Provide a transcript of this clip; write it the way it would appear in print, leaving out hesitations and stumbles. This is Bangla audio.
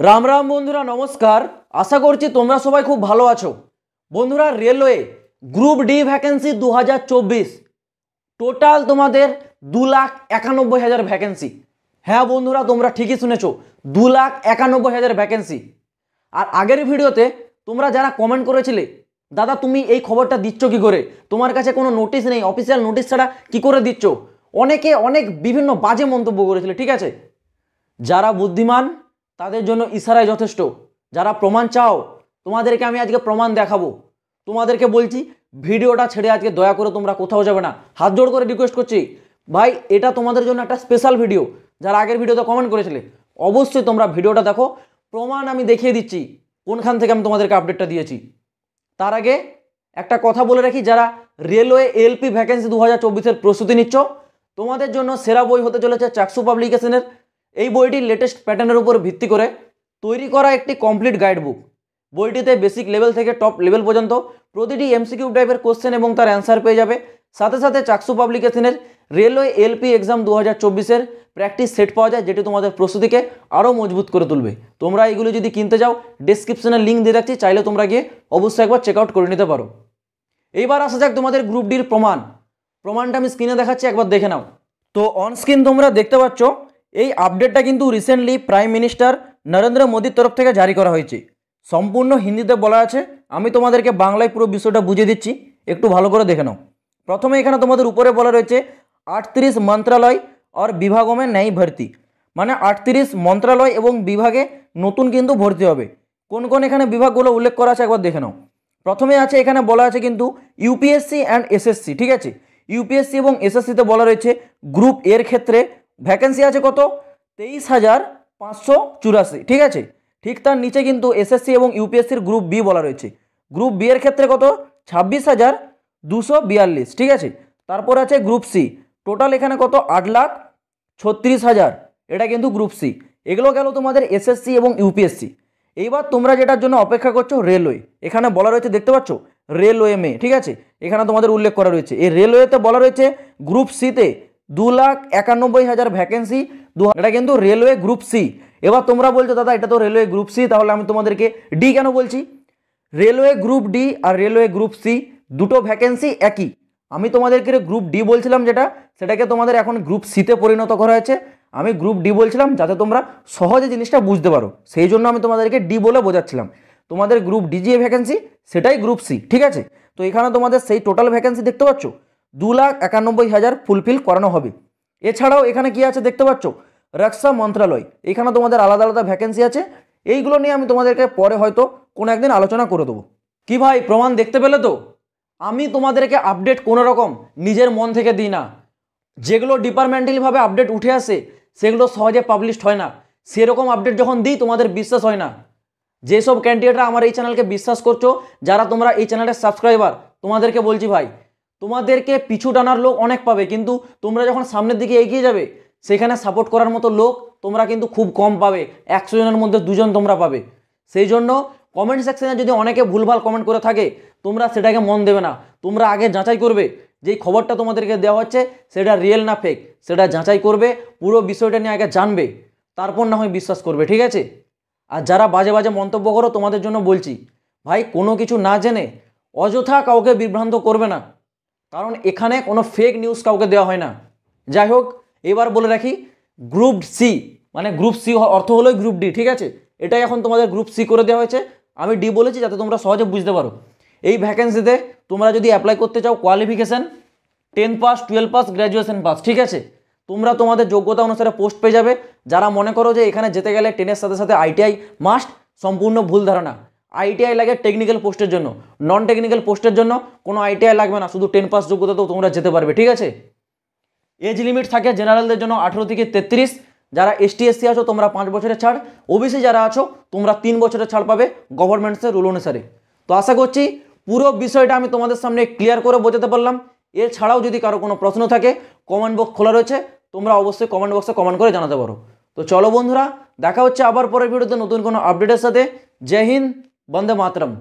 রাম রাম বন্ধুরা, নমস্কার। আশা করছি তোমরা সবাই খুব ভালো আছো। বন্ধুরা, railway group D vacancy 2024 total তোমাদের 2,91,000 ভ্যাকেন্সি। হ্যাঁ বন্ধুরা, তোমরা ঠিকই শুনেছো, 2,91,000 ভ্যাকেন্সি। আর আগের ভিডিওতে তোমরা যারা কমেন্ট করেছিলে, দাদা তুমি এই খবরটা দিচ্ছ কি করে, তোমার কাছে কোনো নোটিশ নেই, অফিসিয়াল নোটিশ ছাড়া কি করে দিচ্ছ, অনেকে অনেক বিভিন্ন বাজে মন্তব্য করেছিলে। ঠিক আছে, যারা বুদ্ধিমান তাদের জন্য ইশারায় যথেষ্ট। যারা প্রমাণ চাও, তোমাদেরকে আমি আজকে প্রমাণ দেখাবো। তোমাদেরকে বলছি, ভিডিওটা ছেড়ে আজকে দয়া করে তোমরা কোথাও যাবে না, হাত জোড় করে রিকোয়েস্ট করছি ভাই, এটা তোমাদের জন্য একটা স্পেশাল ভিডিও। যারা আগের ভিডিওতে কমেন্ট করেছিলে, অবশ্যই তোমরা ভিডিওটা দেখো, প্রমাণ আমি দেখিয়ে দিচ্ছি কোনখান থেকে আমি তোমাদেরকে আপডেটটা দিয়েছি। তার আগে একটা কথা বলে রাখি, যারা রেলওয়ে এলপি ভ্যাকেন্সি 2024-এর প্রস্তুতি নিচ্ছ, তোমাদের জন্য সেরা বই হতে চলেছে চাকসু পাবলিকেশনের এই বইটি লেটেস্ট প্যাটার্নের উপর ভিত্তি করে তৈরি করা একটি কমপ্লিট গাইড বুক। বইটিতে বেসিক লেভেল থেকে টপ লেভেল পর্যন্ত প্রতিটি এমসিকিউ টাইপের কোশ্চেন এবং তার অ্যান্সার পেয়ে যাবে। সাথে সাথে চাকসু পাবলিকেশনের রেলওয়ে এলপি এক্সাম 2024-এর প্র্যাকটিস সেট পাওয়া যায়, যেটি তোমাদের প্রস্তুতিকে আরও মজবুত করে তুলবে। তোমরা এইগুলো যদি কিনতে যাও, ডিসক্রিপশনে লিঙ্ক দিয়ে রাখছি, চাইলে তোমরা গিয়ে অবশ্যই একবার চেক আউট করে নিতে পারো। এইবার আসা যাক তোমাদের গ্রুপ ডির প্রমাণটা আমি স্ক্রিনে দেখাচ্ছি, একবার দেখে নাও। তো অন স্ক্রিন তোমরা দেখতে পাচ্ছ, এই আপডেটটা কিন্তু রিসেন্টলি প্রাইম মিনিস্টার নরেন্দ্র মোদীর তরফ থেকে জারি করা হয়েছে। সম্পূর্ণ হিন্দিতে বলা আছে, আমি তোমাদেরকে বাংলায় পুরো বিষয়টা বুঝিয়ে দিচ্ছি, একটু ভালো করে দেখে নাও। প্রথমে এখানে তোমাদের উপরে বলা রয়েছে 38 মন্ত্রালয় আর বিভাগों में नई ভর্তি, মানে 38 মন্ত্রালয় এবং বিভাগে নতুন কিন্তু ভর্তি হবে। কোন কোন এখানে বিভাগগুলো উল্লেখ করা আছে একবার দেখে নাও। প্রথমে আছে, এখানে বলা আছে কিন্তু ইউপিএসসি অ্যান্ড এসএসসি। ঠিক আছে, ইউপিএসসি এবং এসএসসিতে বলা রয়েছে গ্রুপ এর ক্ষেত্রে ভ্যাকেন্সি আছে কত, 23,584। ঠিক আছে, ঠিক তার নিচে কিন্তু এসএসসি এবং ইউপিএসসির গ্রুপ বি বলা রয়েছে। গ্রুপ বি এর ক্ষেত্রে কত, 26,242। ঠিক আছে, তারপর আছে গ্রুপ সি, টোটাল এখানে কত, 8,36,000। এটা কিন্তু গ্রুপ সি। এগুলো গেল তোমাদের এসএসসি এবং ইউপিএসসি। এইবার তোমরা যেটার জন্য অপেক্ষা করছো, রেলওয়ে, এখানে বলা রয়েছে দেখতে পাচ্ছ রেলওয়ে মে। ঠিক আছে, এখানে তোমাদের উল্লেখ করা রয়েছে, এই রেলওয়েতে বলা রয়েছে গ্রুপ সিতে 2,91,000 ভ্যাকেন্সি। এটা কিন্তু রেলওয়ে গ্রুপ সি। এবার তোমরা বলছো দাদা এটা তো রেলওয়ে গ্রুপ সি, তাহলে আমি তোমাদেরকে ডি কেন বলছি? রেলওয়ে গ্রুপ ডি আর রেলওয়ে গ্রুপ সি দুটো ভ্যাকেন্সি একই। আমি তোমাদেরকে গ্রুপ ডি বলছিলাম যেটা, সেটাকে তোমাদের এখন গ্রুপ সিতে পরিণত করা হয়েছে। আমি গ্রুপ ডি বলছিলাম যাতে তোমরা সহজে জিনিসটা বুঝতে পারো, সেই জন্য আমি তোমাদেরকে ডি বলে বোঝাচ্ছিলাম। তোমাদের গ্রুপ ডি যে ভ্যাকেন্সি সেটাই গ্রুপ সি। ঠিক আছে, তো এখানে তোমাদের সেই টোটাল ভ্যাকেন্সি দেখতে পাচ্ছ 2,91,000 ফুলফিল করানো হবে। এছাড়াও এখানে কি আছে দেখতে পাচ্ছ, রক্ষা মন্ত্রণালয়, এখানে তোমাদের আলাদা আলাদা ভ্যাকেন্সি আছে। এইগুলো নিয়ে আমি তোমাদেরকে পরে হয়তো কোনো একদিন আলোচনা করে দেবো। কি ভাই, প্রমাণ দেখতে পেলে তো? আমি তোমাদেরকে আপডেট কোনো রকম নিজের মন থেকে দিই না। যেগুলো ডিপার্টমেন্টালিভাবে আপডেট উঠে আসে সেগুলো সহজে পাবলিশড হয় না। সেরকম আপডেট যখন দিই তোমাদের বিশ্বাস হয় না। যেসব ক্যান্ডিডেটরা আমার এই চ্যানেলকে বিশ্বাস করছো, যারা তোমরা এই চ্যানেলের সাবস্ক্রাইবার, তোমাদেরকে বলছি ভাই, তোমাদেরকে পিছু টানার লোক অনেক পাবে, কিন্তু তোমরা যখন সামনের দিকে এগিয়ে যাবে সেখানে সাপোর্ট করার মতো লোক তোমরা কিন্তু খুব কম পাবে। 100 জনের মধ্যে 2 জন তোমরা পাবে। সেই জন্য কমেন্ট সেকশনে যদি অনেকে ভুলভাল কমেন্ট করে থাকে, তোমরা সেটাকে মন দেবে না। তোমরা আগে যাচাই করবে যেই খবরটা তোমাদেরকে দেওয়া হচ্ছে সেটা রিয়েল না ফেক, সেটা যাচাই করবে, পুরো বিষয়টা নিয়ে আগে জানবে, তারপর না হয় বিশ্বাস করবে। ঠিক আছে, আর যারা বাজে বাজে মন্তব্য করো, তোমাদের জন্য বলছি ভাই, কোনো কিছু না জেনে অযথা কাউকে বিভ্রান্ত করবে না, কারণ এখানে কোনো ফেক নিউজ কাউকে দেওয়া হয় না। যাই হোক, এবার বলে রাখি, গ্রুপ সি মানে গ্রুপ সি অর্থ হলো গ্রুপ ডি। ঠিক আছে, এটাই এখন তোমাদের গ্রুপ সি করে দেওয়া হয়েছে। আমি ডি বলেছি যাতে তোমরা সহজে বুঝতে পারো। এই ভ্যাকেন্সিতে তোমরা যদি অ্যাপ্লাই করতে চাও, qualification 10 pass, 12 pass, graduation pass. ঠিক আছে, তোমরা তোমাদের যোগ্যতা অনুসারে পোস্ট পেয়ে যাবে। যারা মনে করো যে এখানে যেতে গেলে 10-এর সাথে সাথে আইটিআই মাস্ট, সম্পূর্ণ ভুল ধারণা। আইটিআই লাগে টেকনিক্যাল পোস্টের জন্য, নন টেকনিক্যাল পোস্টের জন্য কোনো আইটিআই লাগবে না, শুধু 10 পাস যোগ্যতাতেও তোমরা যেতে পারবে। ঠিক আছে, এজ লিমিট থাকে জেনারেলদের জন্য 18 থেকে 33। যারা এসটি এসসি আছো তোমরা 5 বছরের ছাড়, ওবিসি যারা আছো তোমরা 3 বছরের ছাড় পাবে গভর্নমেন্টসের রুল অনুসারে। তো আশা করছি পুরো বিষয়টা আমি তোমাদের সামনে ক্লিয়ার করে বোঝাতে পারলাম। এছাড়াও যদি কারো কোনো প্রশ্ন থাকে, কমেন্ট বক্স খোলা রয়েছে, তোমরা অবশ্যই কমেন্ট বক্সে কমেন্ট করে জানাতে পারো। তো চলো বন্ধুরা, দেখা হচ্ছে আবার পরের ভিডিওতে নতুন কোনো আপডেটের সাথে। জয় হিন্দ, বন্দে মাতরম।